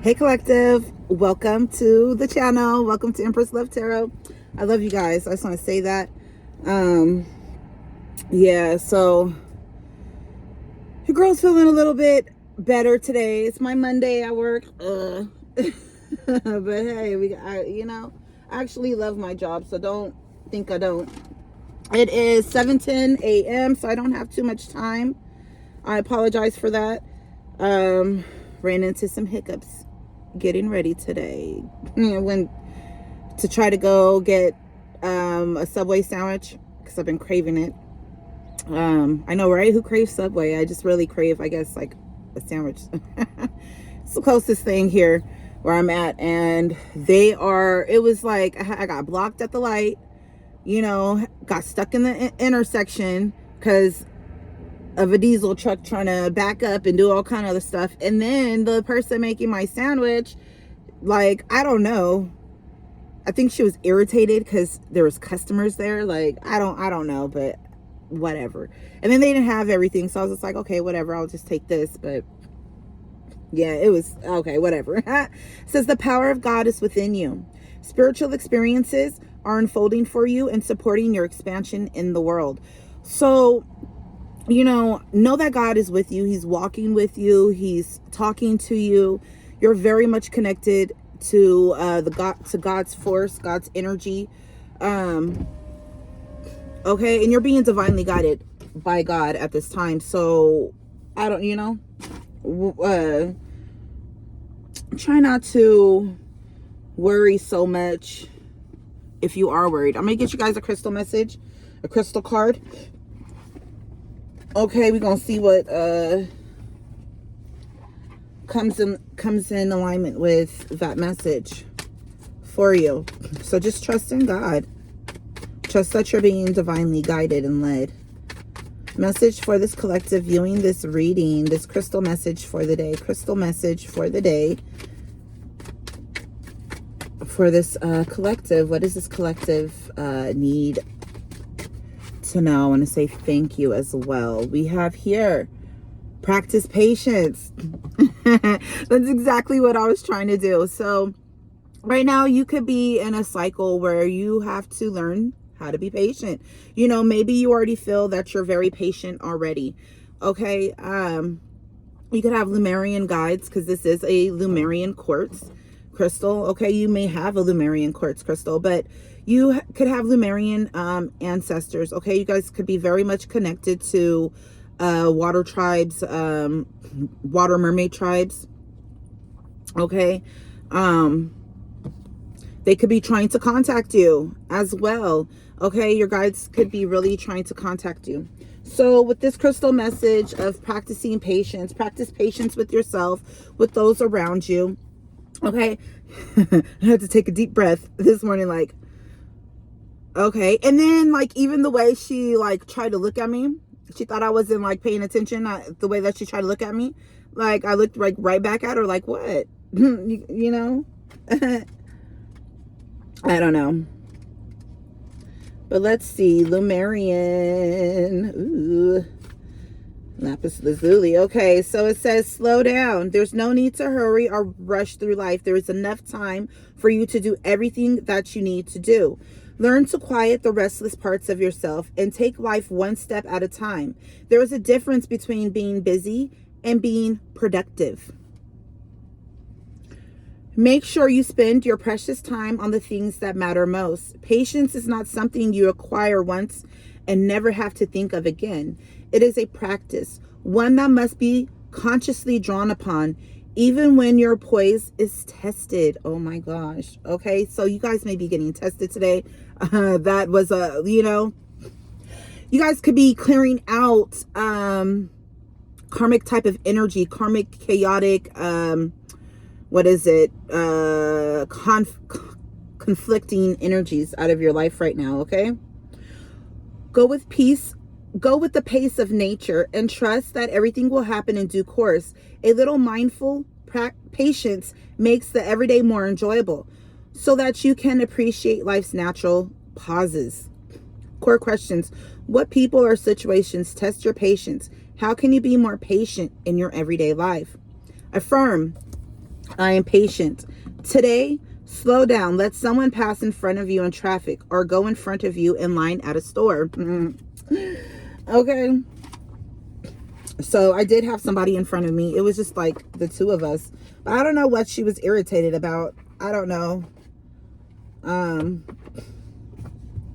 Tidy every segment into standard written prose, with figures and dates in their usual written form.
Hey collective, welcome to the channel. Welcome to Empress Love Tarot. I love you guys. I just want to say that. Um, yeah, so your girl's feeling a little bit better today. It's my Monday at work. But hey, I actually love my job, so don't think I don't. It is 7:10 a.m., so I don't have too much time. I apologize for that. Ran into some hiccups getting ready today. When to try to go get a Subway sandwich because I've been craving it. I know, right? Who craves Subway? I just really crave, I guess, like a sandwich. It's the closest thing here where I'm at, and it was like I got blocked at the light, got stuck in the intersection because of a diesel truck trying to back up and do all kind of other stuff. And then the person making my sandwich, like, I don't know, I think she was irritated because there was customers there. Like, I don't know, but whatever. And then they didn't have everything, so I was just like, okay, whatever, I'll just take this. But yeah, it was okay, whatever. It says the power of God is within you. Spiritual experiences are unfolding for you and supporting your expansion in the world. So know that God is with you. He's walking with you. He's talking to you. You're very much connected to God's force, God's energy. Okay, and you're being divinely guided by God at this time. So I don't, try not to worry so much. If you are worried, I'm gonna get you guys a crystal message, a crystal card. Okay, we're gonna see what comes in alignment with that message for you. So just trust in God. Trust that you're being divinely guided and led. Message for this collective viewing this reading, this crystal message for the day. Crystal message for the day for this collective. What does this collective need to know? I want to say thank you as well. We have here, practice patience. That's exactly what I was trying to do. So right now you could be in a cycle where you have to learn how to be patient. Maybe you already feel that you're very patient already. Okay. You could have Lemurian guides because this is a Lemurian quartz crystal. Okay. You may have a Lemurian quartz crystal, but you could have Lemurian ancestors. Okay. You guys could be very much connected to water tribes, water mermaid tribes. Okay. They could be trying to contact you as well. Okay. Your guides could be really trying to contact you. So with this crystal message of practicing patience, practice patience with yourself, with those around you. Okay. I had to take a deep breath this morning, like, okay. And then, like, even the way she, like, tried to look at me, she thought I wasn't, like, paying attention. The way that she tried to look at me, like, I looked, like, right back at her, like, what? you know? I don't know. But let's see. Lemurian. Ooh. Lapis lazuli. Okay, so it says slow down. There's no need to hurry or rush through life. There is enough time for you to do everything that you need to do. Learn to quiet the restless parts of yourself and take life one step at a time. There is a difference between being busy and being productive. Make sure you spend your precious time on the things that matter most. Patience is not something you acquire once and never have to think of again. It is a practice, one that must be consciously drawn upon, even when your poise is tested. Oh my gosh. Okay, so you guys may be getting tested today. That was you guys could be clearing out karmic type of energy, karmic, chaotic, what is it? Conflicting energies out of your life right now, okay? Go with peace. Go with the pace of nature and trust that everything will happen in due course. A little mindful patience makes the everyday more enjoyable so that you can appreciate life's natural pauses. Core questions. What people or situations test your patience? How can you be more patient in your everyday life? Affirm. I am patient. Today, slow down. Let someone pass in front of you in traffic or go in front of you in line at a store. Okay. So I did have somebody in front of me. It was just like the two of us. But I don't know what she was irritated about. I don't know.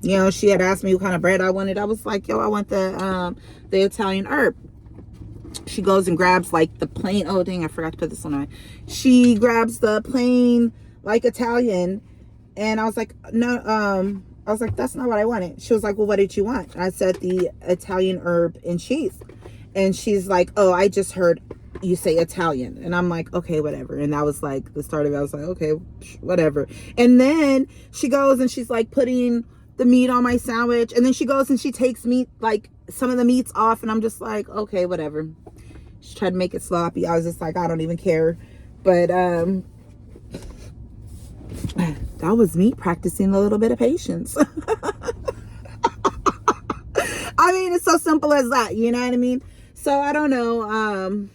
You know, she had asked me what kind of bread I wanted. I was like, yo, I want the Italian herb. She goes and grabs like the plain, oh dang, I forgot to put this on. She grabs the plain like Italian, and I was like, no, I was like, that's not what I wanted. She was like, well, what did you want? I said the Italian herb and cheese. And she's like, oh, I just heard you say Italian. And I'm like, okay, whatever. And that was like the start of it. I was like, okay, whatever. And then she goes and she's like putting the meat on my sandwich. And then she goes and she takes meat, like some of the meats off. And I'm just like, okay, whatever. She tried to make it sloppy. I was just like, I don't even care. But that was me practicing a little bit of patience. I mean, it's so simple as that. You know what I mean? So I don't know.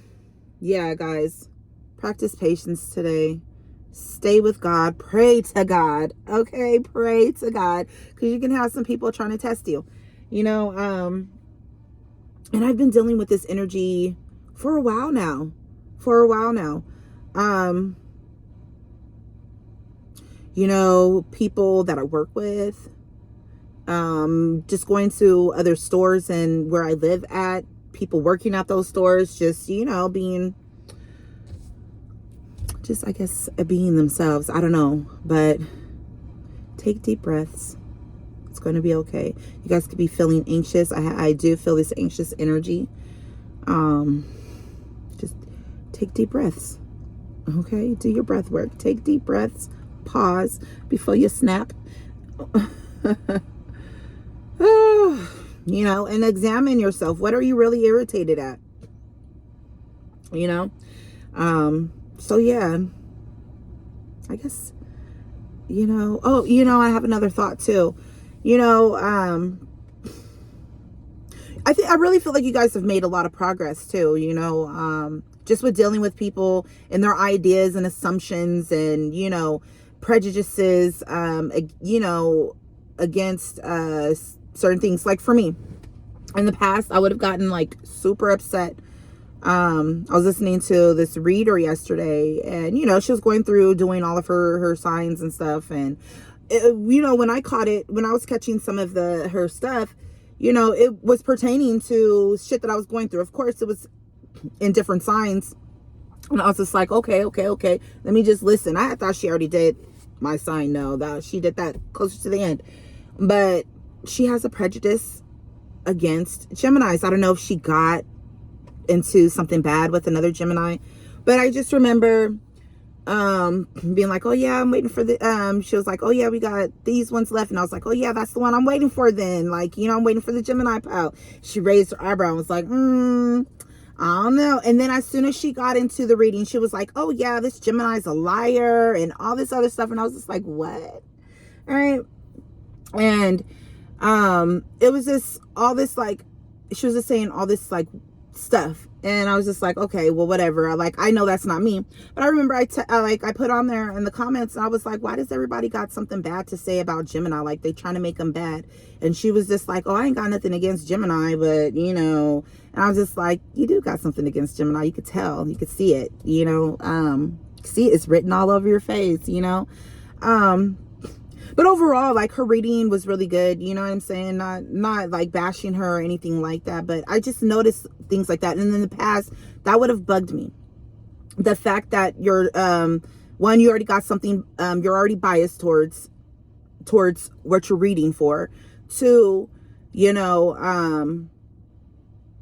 Yeah, guys, practice patience today. Stay with God. Pray to God. Okay, pray to God, because you can have some people trying to test you. You know, and I've been dealing with this energy for a while now. You know, people that I work with, just going to other stores and where I live at, people working at those stores, just, you know, being, just, I guess, being themselves. I don't know, but take deep breaths. It's going to be okay. You guys could be feeling anxious. I do feel this anxious energy. Just take deep breaths. Okay, do your breath work. Take deep breaths. Pause before you snap. You know, and examine yourself. What are you really irritated at? You know? So yeah, I guess, you know, oh, you know, I have another thought too. You know, I really feel like you guys have made a lot of progress too, you know, just with dealing with people and their ideas and assumptions and, you know, prejudices, you know, against certain things. Like for me, in the past, I would have gotten like super upset. I was listening to this reader yesterday, and you know, she was going through doing all of her signs and stuff, and you know, when I caught it, when I was catching some of her stuff, you know, it was pertaining to shit that I was going through. Of course, it was in different signs, and I was just like, okay, let me just listen. I thought she already did my sign. No, that she did that closer to the end, but she has a prejudice against Geminis. I don't know if she got into something bad with another Gemini, but I just remember being like, oh yeah, I'm waiting for the she was like, oh yeah, we got these ones left, and I was like, oh yeah, that's the one I'm waiting for then, like, you know, I'm waiting for the Gemini pile. She raised her eyebrow and was like, I don't know. And then as soon as she got into the reading, she was like, oh yeah, this Gemini's a liar and all this other stuff, and I was just like, what? All right. And it was just all this, like, she was just saying all this like stuff, and I was just like, okay, well, whatever. Like, I know that's not me, but I remember I put on there in the comments, and I was like, why does everybody got something bad to say about Gemini? Like, they trying to make them bad. And she was just like, oh, I ain't got nothing against Gemini, but you know. And I was just like, you do got something against Gemini. You could tell, you could see it, you know. See, it's written all over your face, you know. But overall, like, her reading was really good. You know what I'm saying? Not like bashing her or anything like that. But I just noticed things like that. And in the past, that would have bugged me. The fact that you're, one, you already got something, you're already biased towards what you're reading for. Two, you know,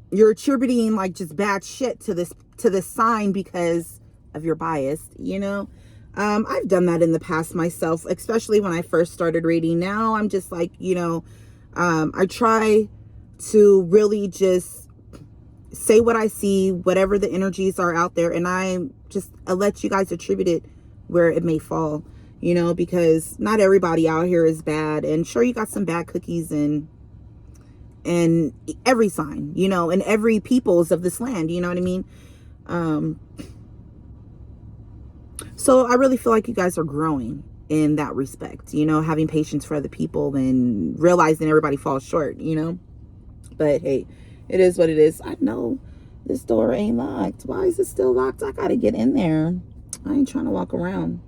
you're attributing like just bad shit to this sign because of your bias, you know. I've done that in the past myself, especially when I first started reading. Now I'm just like, you know, I try to really just say what I see, whatever the energies are out there, and I let you guys attribute it where it may fall, you know, because not everybody out here is bad, and sure, you got some bad cookies and every sign, you know, and every peoples of this land, you know what I mean? So I really feel like you guys are growing in that respect, you know, having patience for other people and realizing everybody falls short, you know. But hey, it is what it is. I know this door ain't locked. Why is it still locked? I gotta get in there. I ain't trying to walk around.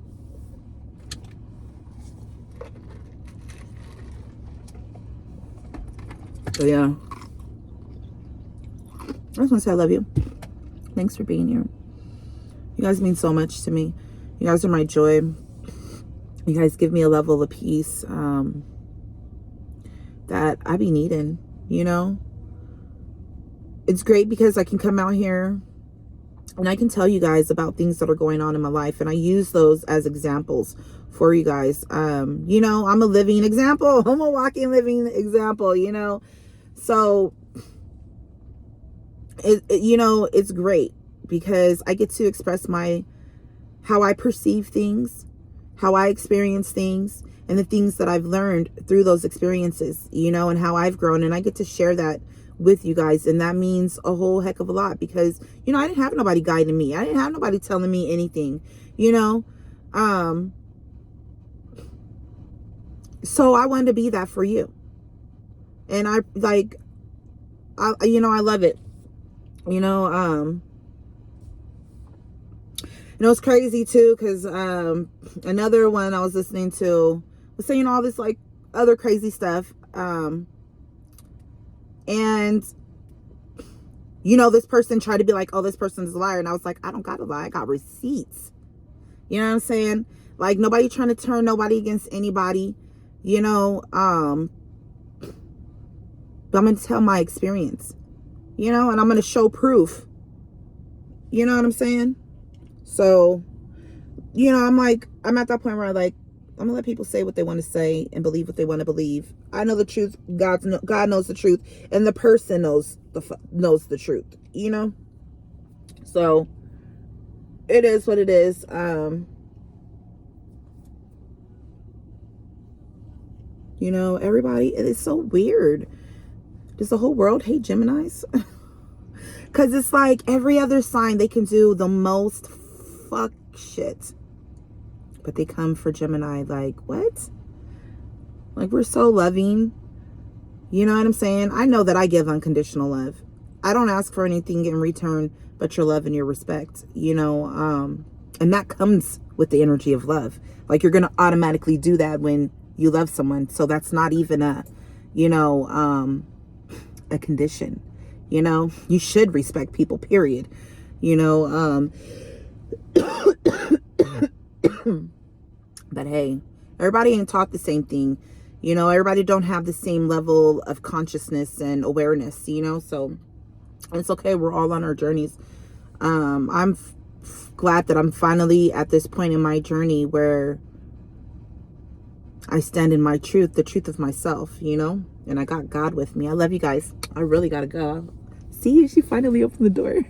So yeah, I just want to say I love you. Thanks for being here. You guys mean so much to me. You guys are my joy. You guys give me a level of peace that I be needing, you know. It's great because I can come out here and I can tell you guys about things that are going on in my life, and I use those as examples for you guys. You know, I'm a living example. I'm a walking living example, you know. So you know, it's great because I get to express how I perceive things, how I experience things, and the things that I've learned through those experiences, you know, and how I've grown. And I get to share that with you guys. And that means a whole heck of a lot because, you know, I didn't have nobody guiding me. I didn't have nobody telling me anything, you know. So I wanted to be that for you. And I you know, I love it. You know, it's crazy too, because another one I was listening to was saying all this like other crazy stuff. And you know, this person tried to be like, oh, this person's a liar. And I was like, I don't gotta lie, I got receipts. You know what I'm saying? Like, nobody trying to turn nobody against anybody, you know. But I'm gonna tell my experience, you know, and I'm gonna show proof. You know what I'm saying? So, you know, I'm at that point where I'm gonna let people say what they want to say and believe what they want to believe. I know the truth. God knows the truth, and the person knows the truth. You know. So it is what it is. You know, everybody. It's so weird. Does the whole world hate Geminis? Because it's like every other sign they can do the most fuck shit. But they come for Gemini like, what? Like, we're so loving. You know what I'm saying? I know that I give unconditional love. I don't ask for anything in return but your love and your respect, you know. And that comes with the energy of love. Like, you're going to automatically do that when you love someone. So that's not even a, you know, a condition. You know, you should respect people, period. You know, but hey, everybody ain't taught the same thing. You know, everybody don't have the same level of consciousness and awareness, you know, so it's okay. We're all on our journeys. I'm glad that I'm finally at this point in my journey where I stand in my truth, the truth of myself, you know, and I got God with me. I love you guys. I really gotta go. See, she finally opened the door.